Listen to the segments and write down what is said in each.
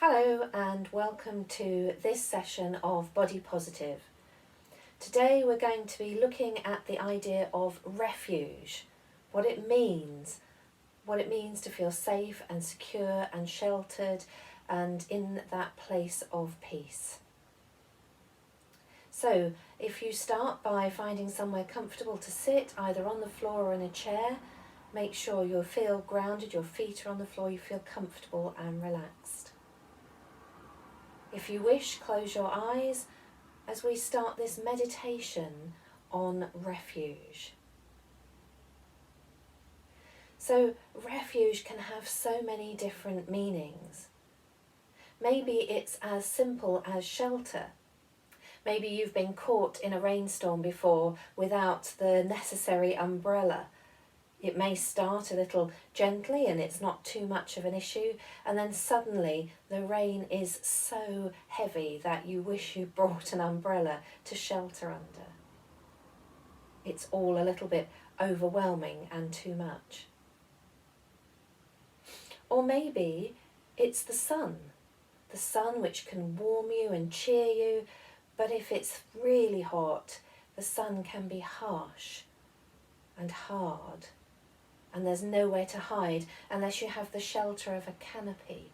Hello and welcome to this session of Body Positive. Today we're going to be looking at the idea of refuge, what it means to feel safe and secure and sheltered and in that place of peace. So if you start by finding somewhere comfortable to sit, either on the floor or in a chair, make sure you feel grounded, your feet are on the floor, you feel comfortable and relaxed. If you wish, close your eyes as we start this meditation on refuge. So, refuge can have so many different meanings. Maybe it's as simple as shelter. Maybe you've been caught in a rainstorm before without the necessary umbrella. It may start a little gently and it's not too much of an issue, and then suddenly the rain is so heavy that you wish you brought an umbrella to shelter under. It's all a little bit overwhelming and too much. Or maybe it's the sun which can warm you and cheer you, but if it's really hot, the sun can be harsh and hard. And there's nowhere to hide unless you have the shelter of a canopy,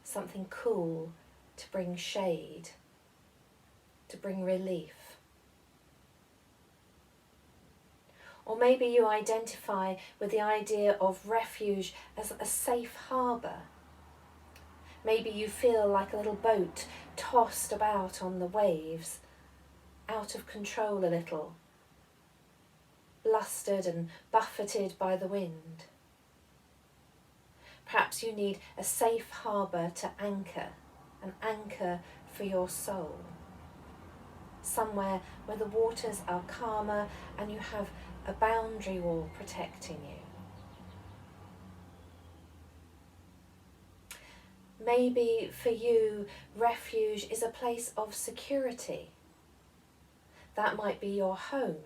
something cool to bring shade, to bring relief. Or maybe you identify with the idea of refuge as a safe harbour. Maybe you feel like a little boat tossed about on the waves, out of control a little, blustered and buffeted by the wind. Perhaps you need a safe harbour to anchor, an anchor for your soul. Somewhere where the waters are calmer and you have a boundary wall protecting you. Maybe for you, refuge is a place of security. That might be your home.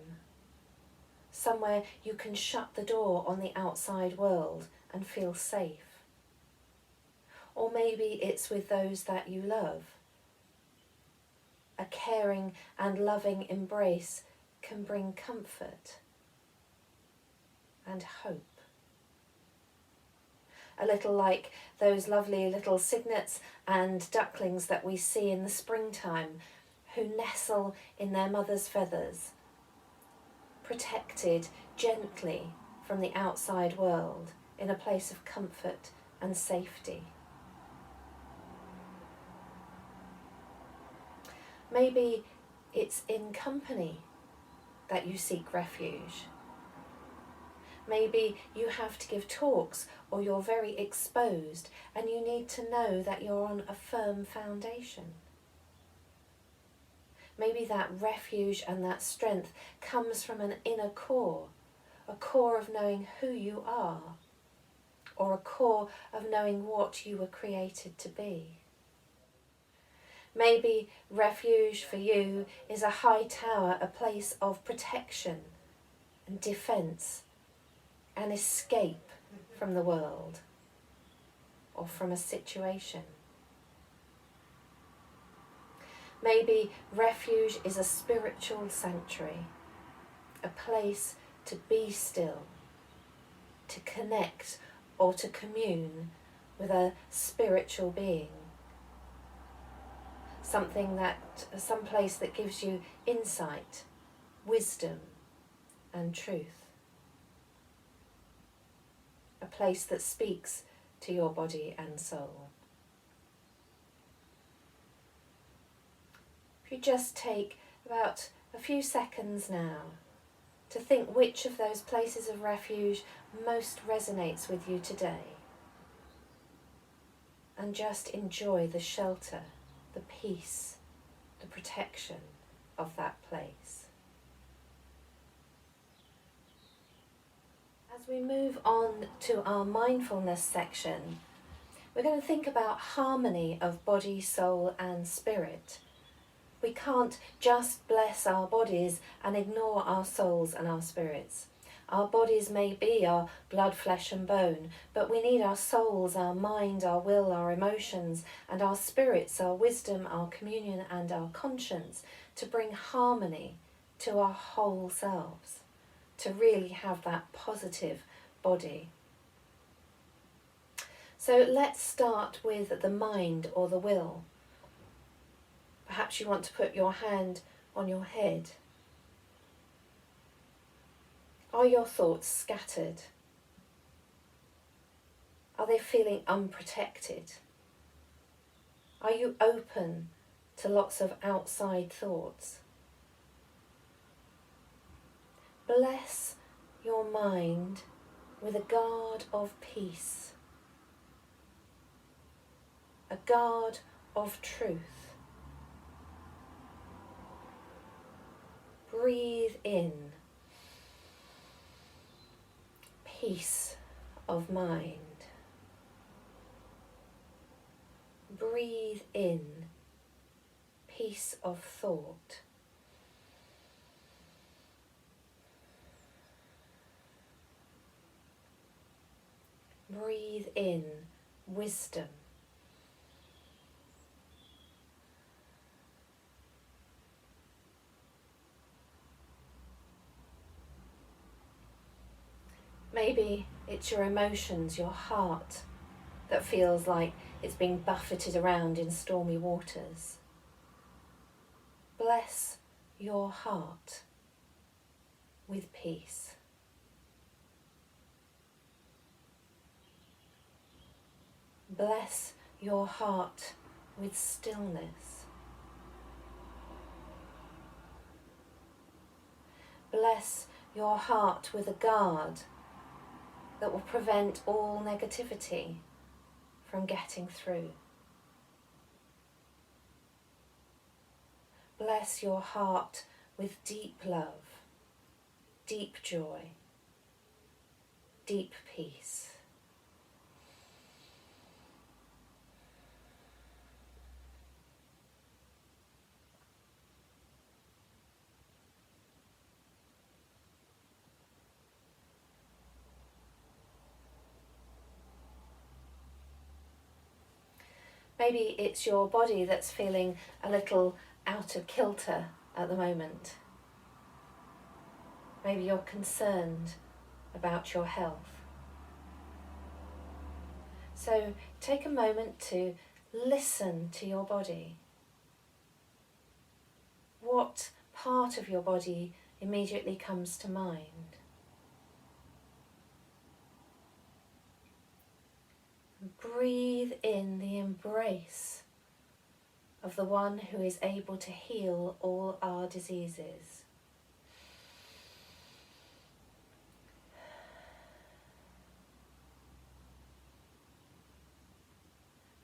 Somewhere you can shut the door on the outside world and feel safe. Or maybe it's with those that you love. A caring and loving embrace can bring comfort and hope. A little like those lovely little cygnets and ducklings that we see in the springtime, who nestle in their mother's feathers, protected gently from the outside world in a place of comfort and safety. Maybe it's in company that you seek refuge. Maybe you have to give talks or you're very exposed and you need to know that you're on a firm foundation. Maybe that refuge and that strength comes from an inner core, a core of knowing who you are, or a core of knowing what you were created to be. Maybe refuge for you is a high tower, a place of protection and defence, an escape from the world or from a situation. Maybe refuge is a spiritual sanctuary, a place to be still, to connect or to commune with a spiritual being. Some place that gives you insight, wisdom and truth. A place that speaks to your body and soul. If you just take about a few seconds now to think which of those places of refuge most resonates with you today, and just enjoy the shelter, the peace, the protection of that place. As we move on to our mindfulness section, we're going to think about harmony of body, soul and spirit. We can't just bless our bodies and ignore our souls and our spirits. Our bodies may be our blood, flesh and bone, but we need our souls, our mind, our will, our emotions, and our spirits, our wisdom, our communion and our conscience to bring harmony to our whole selves, to really have that positive body. So let's start with the mind or the will. Perhaps you want to put your hand on your head. Are your thoughts scattered? Are they feeling unprotected? Are you open to lots of outside thoughts? Bless your mind with a guard of peace, a guard of truth. Breathe in peace of mind. Breathe in peace of thought. Breathe in wisdom. Maybe it's your emotions, your heart, that feels like it's being buffeted around in stormy waters. Bless your heart with peace. Bless your heart with stillness. Bless your heart with a guard that will prevent all negativity from getting through. Bless your heart with deep love, deep joy, deep peace. Maybe it's your body that's feeling a little out of kilter at the moment. Maybe you're concerned about your health. So take a moment to listen to your body. What part of your body immediately comes to mind? Breathe in the embrace of the one who is able to heal all our diseases.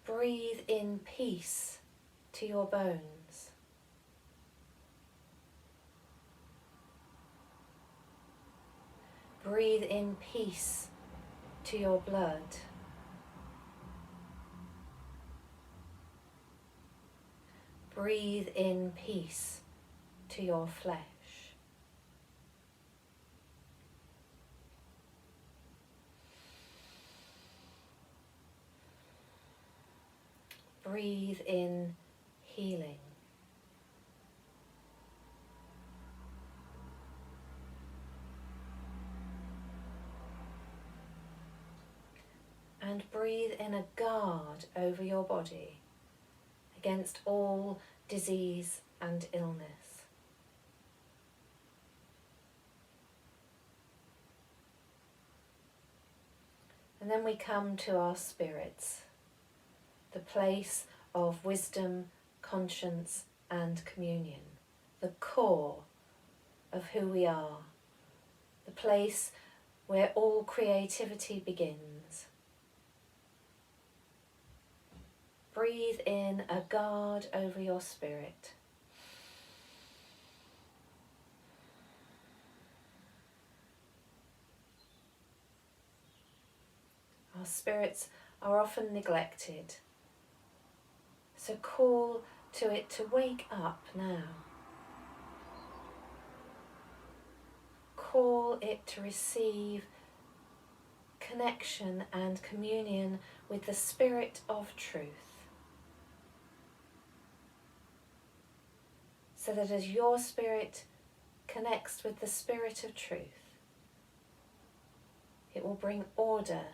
Breathe in peace to your bones. Breathe in peace to your blood. Breathe in peace to your flesh. Breathe in healing. And breathe in a guard over your body against all disease and illness. And then we come to our spirits, the place of wisdom, conscience and communion, the core of who we are, the place where all creativity begins. Breathe in a guard over your spirit. Our spirits are often neglected, so call to it to wake up now. call it to receive connection and communion with the Spirit of Truth. So that as your spirit connects with the Spirit of Truth, it will bring order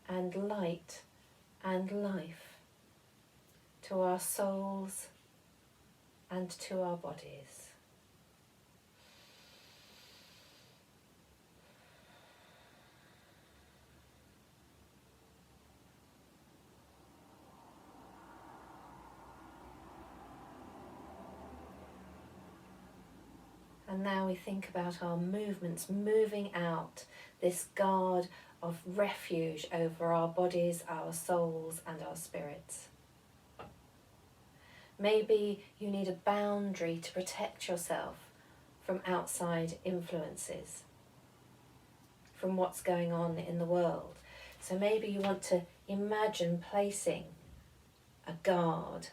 and light and life to our souls and to our bodies. And now we think about our movements, moving out this guard of refuge over our bodies, our souls, and our spirits. Maybe you need a boundary to protect yourself from outside influences, from what's going on in the world. So maybe you want to imagine placing a guard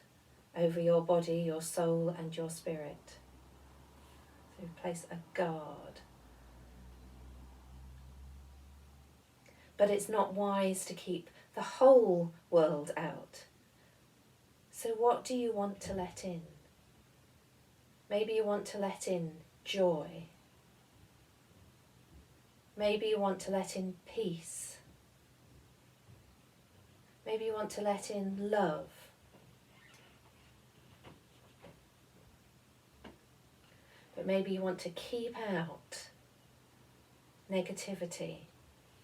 over your body, your soul, and your spirit. So place a guard. But it's not wise to keep the whole world out. So what do you want to let in? Maybe you want to let in joy. Maybe you want to let in peace. Maybe you want to let in love. But maybe you want to keep out negativity,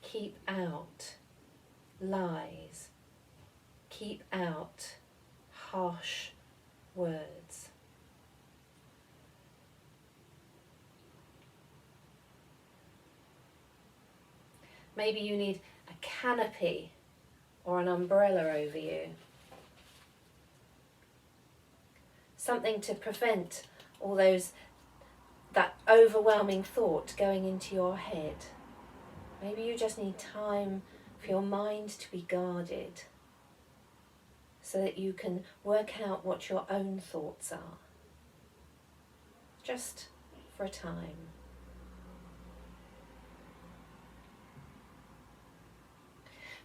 keep out lies, keep out harsh words. Maybe you need a canopy or an umbrella over you. Something to prevent all that overwhelming thought going into your head. Maybe you just need time for your mind to be guarded so that you can work out what your own thoughts are. Just for a time.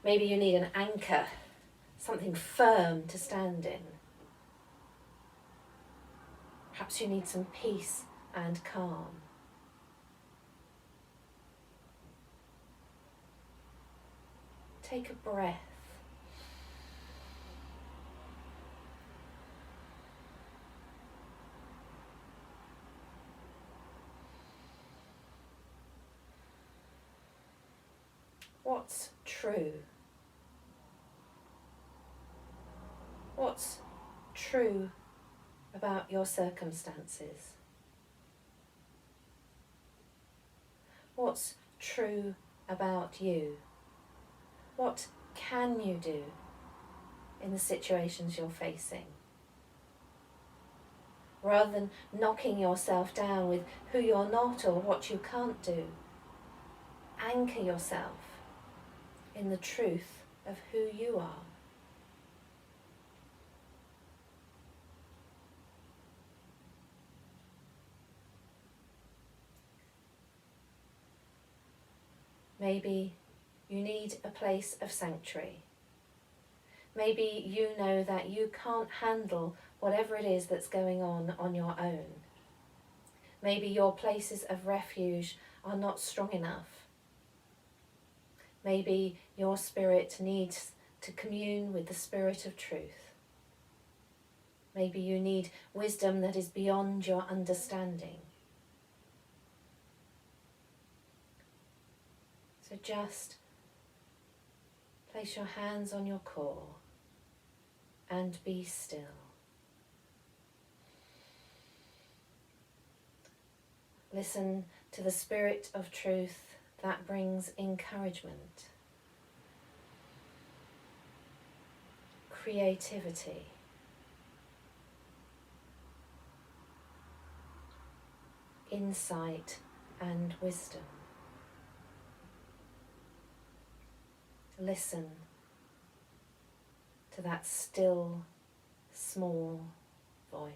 Maybe you need an anchor, something firm to stand in. Perhaps you need some peace and calm. Take a breath. What's true? What's true about your circumstances? What's true about you? What can you do in the situations you're facing? Rather than knocking yourself down with who you're not or what you can't do, anchor yourself in the truth of who you are. Maybe you need a place of sanctuary. Maybe you know that you can't handle whatever it is that's going on your own. Maybe your places of refuge are not strong enough. Maybe your spirit needs to commune with the Spirit of Truth. Maybe you need wisdom that is beyond your understanding. So just place your hands on your core and be still. Listen to the Spirit of Truth that brings encouragement, creativity, insight and wisdom. Listen to that still, small voice.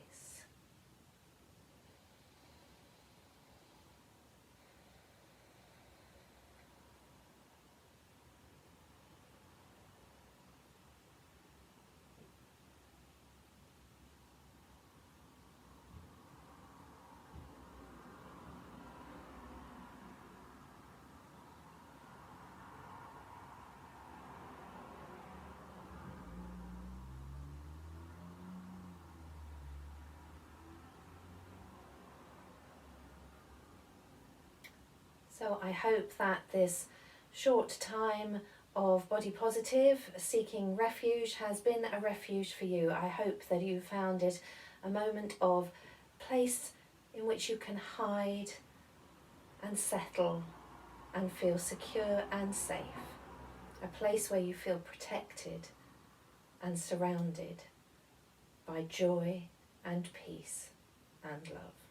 So I hope that this short time of body positive seeking refuge has been a refuge for you. I hope that you found it a moment of place in which you can hide and settle and feel secure and safe. A place where you feel protected and surrounded by joy and peace and love.